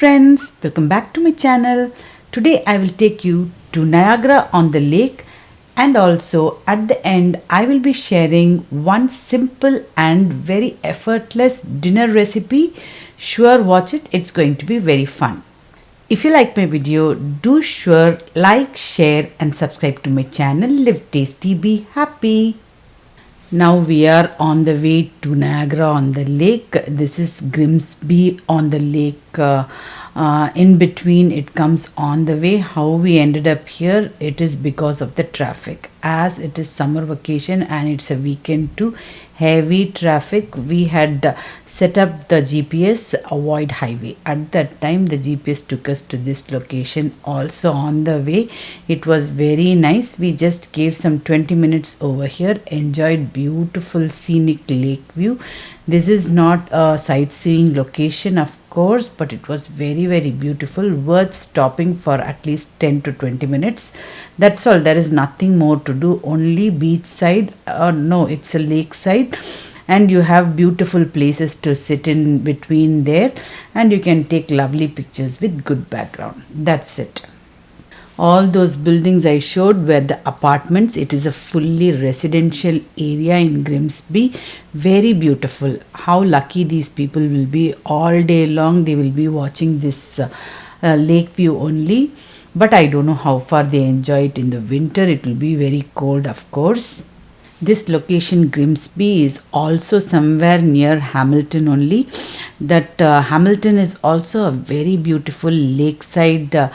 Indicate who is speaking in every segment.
Speaker 1: friends, welcome back to my channel. Today I will take you to Niagara on the lake, and also at the end I will be sharing one simple and very effortless dinner recipe. Sure, watch it, it's going to be very fun. If you like my video, do sure like, share and subscribe to my channel. Live tasty, be happy. Now we are on the way to Niagara on the lake. This is Grimsby on the lake. In between it comes on the way. How we ended up here, it is because of the traffic. As it is summer vacation and it's a weekend too, heavy traffic. We had set up the GPS avoid highway. At that time the GPS took us to this location. Also on the way it was very nice. We just gave some 20 minutes over here, enjoyed beautiful scenic lake view. This is not a sightseeing location of course, but it was very beautiful, worth stopping for at least 10 to 20 minutes. That's all. There is nothing more to do, only beach side, or no, it's a lake side, and you have beautiful places to sit in between there, and you can take lovely pictures with good background. That's it. All those buildings I showed were the apartments. It is a fully residential area in Grimsby. Very beautiful. How lucky these people will be. All day long they will be watching this lake view only. But I don't know how far they enjoy it in the winter. It will be very cold of course. This location Grimsby is also somewhere near Hamilton only. That Hamilton is also a very beautiful lakeside.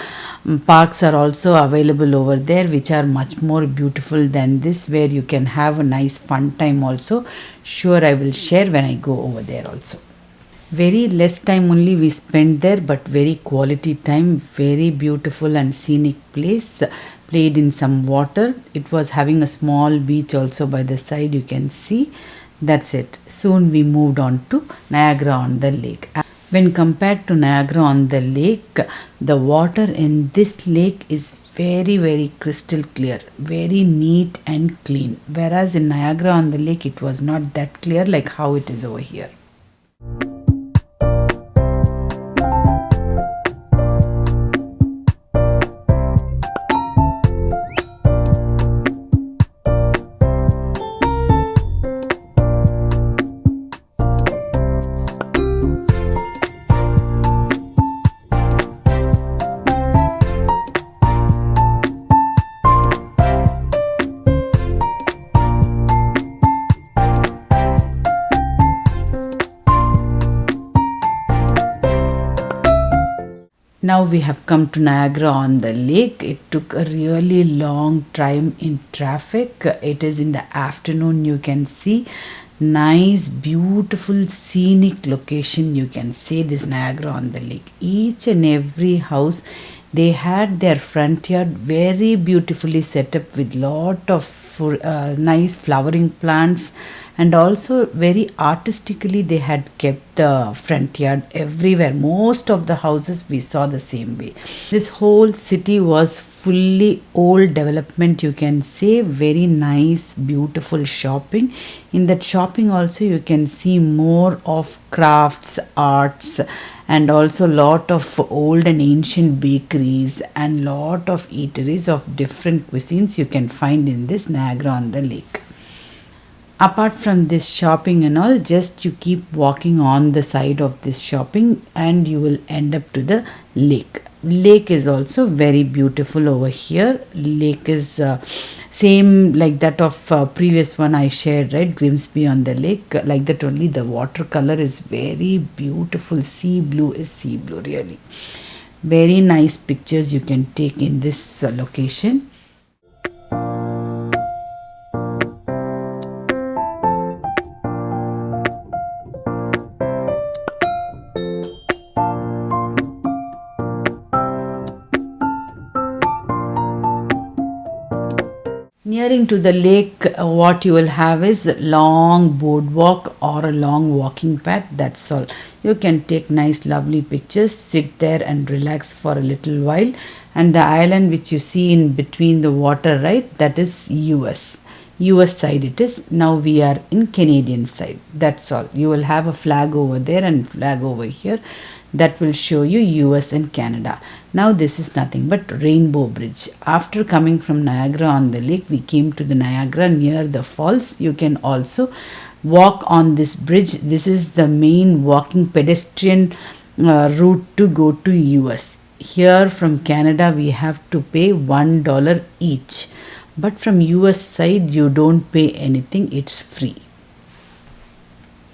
Speaker 1: Parks are also available over there, which are much more beautiful than this, where you can have a nice fun time also. Sure, I will share when I go over there also. Very less time only we spent there, but very quality time. Very beautiful and scenic place. Played in some water. It was having a small beach also by the side, you can see. That's it. Soon we moved on to Niagara on the lake. When compared to Niagara on the lake, the water in this lake is very crystal clear, very neat and clean. Whereas in Niagara on the lake, it was not that clear like how it is over here. Now we have come to Niagara on the lake. It took a really long time in traffic. It is in the afternoon. You can see nice, beautiful, scenic location. You can see this Niagara on the lake. Each and every house, they had their front yard very beautifully set up with lot of nice flowering plants, and also very artistically they had kept the front yard everywhere. Most of the houses we saw the same way. This whole city was fully old development, you can say. Very nice, beautiful shopping. In that shopping also you can see more of crafts, arts, and also lot of old and ancient bakeries and lot of eateries of different cuisines you can find in this Niagara on the lake. Apart from this shopping and all, just you keep walking on the side of this shopping and you will end up to the lake. Lake is also very beautiful over here. Lake is same like that of previous one I shared, right? Grimsby on the lake. Like that only the water color is very beautiful. Sea blue is sea blue really. Very nice pictures you can take in this location. Nearing to the lake, what you will have is long boardwalk or a long walking path. That's all. You can take nice lovely pictures, sit there and relax for a little while. And the island which you see in between the water, right, that is US side it is. Now we are in Canadian side. That's all. You will have a flag over there and flag over here. that will show you US and Canada. Now this is nothing but Rainbow Bridge. After coming from Niagara on the lake, we came to the Niagara near the falls. You can also walk on this bridge. This is the main walking pedestrian route to go to US. Here from Canada we have to pay $1 each, but from US side you don't pay anything, it's free.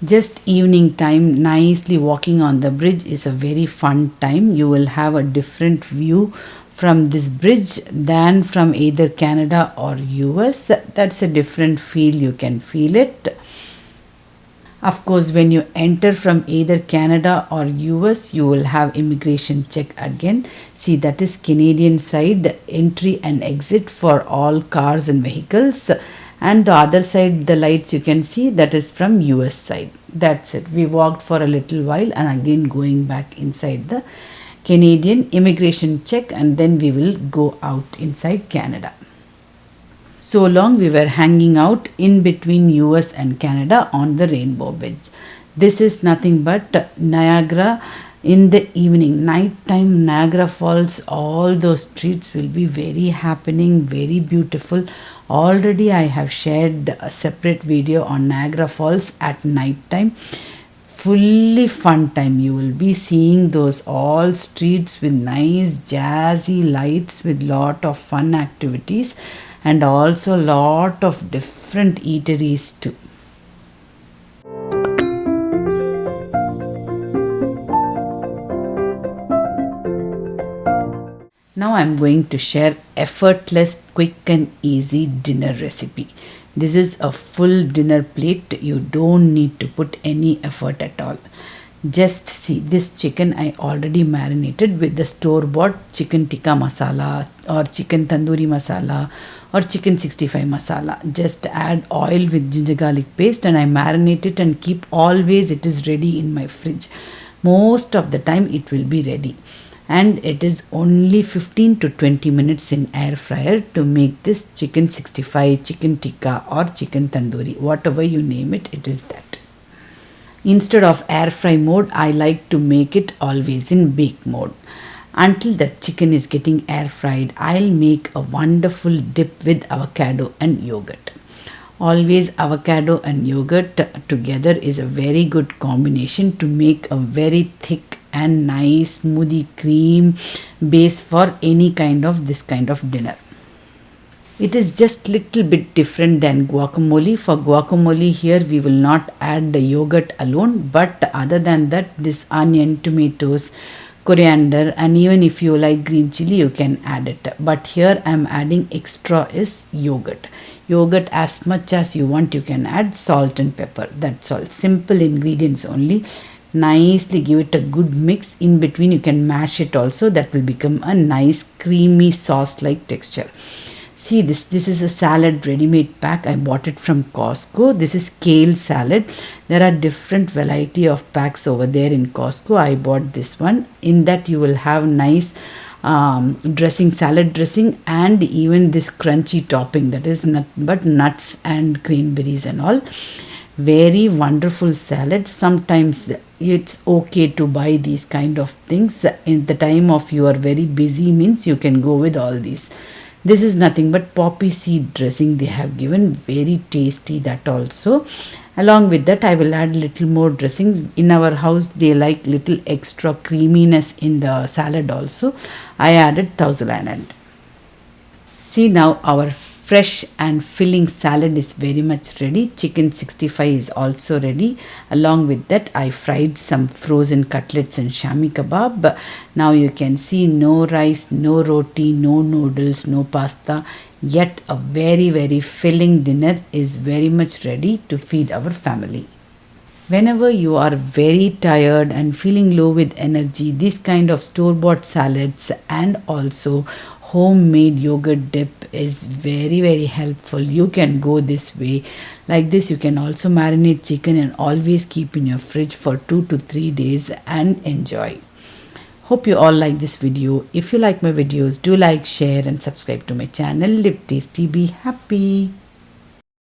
Speaker 1: Just evening time, nicely walking on the bridge is a very fun time. You will have a different view from this bridge than from either Canada or US. That's a different feel, you can feel it. Of course, when you enter from either Canada or US, you will have immigration check again. See, that is Canadian side, entry and exit for all cars and vehicles. And the other side, the lights you can see, that is from US side. That's it. We walked for a little while and again going back inside the Canadian immigration check, and then we will go out inside Canada. So long we were hanging out in between US and Canada on the Rainbow Bridge. This is nothing but Niagara in the evening, night time. Niagara Falls, all those streets will be very happening, very beautiful. Already I have shared a separate video on Niagara Falls at night time. Fully fun time. You will be seeing those all streets with nice jazzy lights with lot of fun activities, and also lot of different eateries too. Now I am going to share effortless, quick and easy dinner recipe. This is a full dinner plate. You don't need to put any effort at all. Just see, this chicken I already marinated with the store-bought chicken tikka masala or chicken tandoori masala or chicken 65 masala. Just add oil with ginger garlic paste and I marinate it and keep always it is ready in my fridge. Most of the time it will be ready. And it is only 15 to 20 minutes in air fryer to make this chicken 65, chicken tikka or chicken tandoori. Whatever you name it, it is that. Instead of air fry mode, I like to make it always in bake mode. Until that chicken is getting air fried, I'll make a wonderful dip with avocado and yogurt. Always avocado and yogurt together is a very good combination to make a very thick and nice smoothie cream base for any kind of this kind of dinner. It is just little bit different than guacamole. For guacamole here we will not add the yogurt alone, but other than that this onion, tomatoes, coriander and even if you like green chili you can add it. But here I am adding extra is yogurt. Yogurt as much as you want you can add, salt and pepper. That's all. Simple ingredients only. Nicely give it a good mix. In between you can mash it also. That will become a nice creamy sauce like texture. See this is a salad ready-made pack. I bought it from Costco. This is kale salad. There are different variety of packs over there in Costco. I bought this one. In that you will have nice dressing, salad dressing, and even this crunchy topping, that is nuts and cranberries and all. Very wonderful salad. Sometimes it's okay to buy these kind of things in the time of you are very busy, means you can go with all these. This is nothing but poppy seed dressing they have given, very tasty that also. Along with that I will add little more dressing. In our house they like little extra creaminess in the salad also. I added thousand and. See now our fresh and filling salad is very much ready. Chicken 65 is also ready. Along with that I fried some frozen cutlets and shami kebab. Now you can see no rice, no roti, no noodles, no pasta. Yet a very filling dinner is very much ready to feed our family. Whenever you are very tired and feeling low with energy, this kind of store-bought salads and also homemade yogurt dip is very helpful. You can go this way. Like this you can also marinate chicken and always keep in your fridge for 2 to 3 days and enjoy. Hope you all like this video. If you like my videos, do like, share and subscribe to my channel. Live tasty, be happy.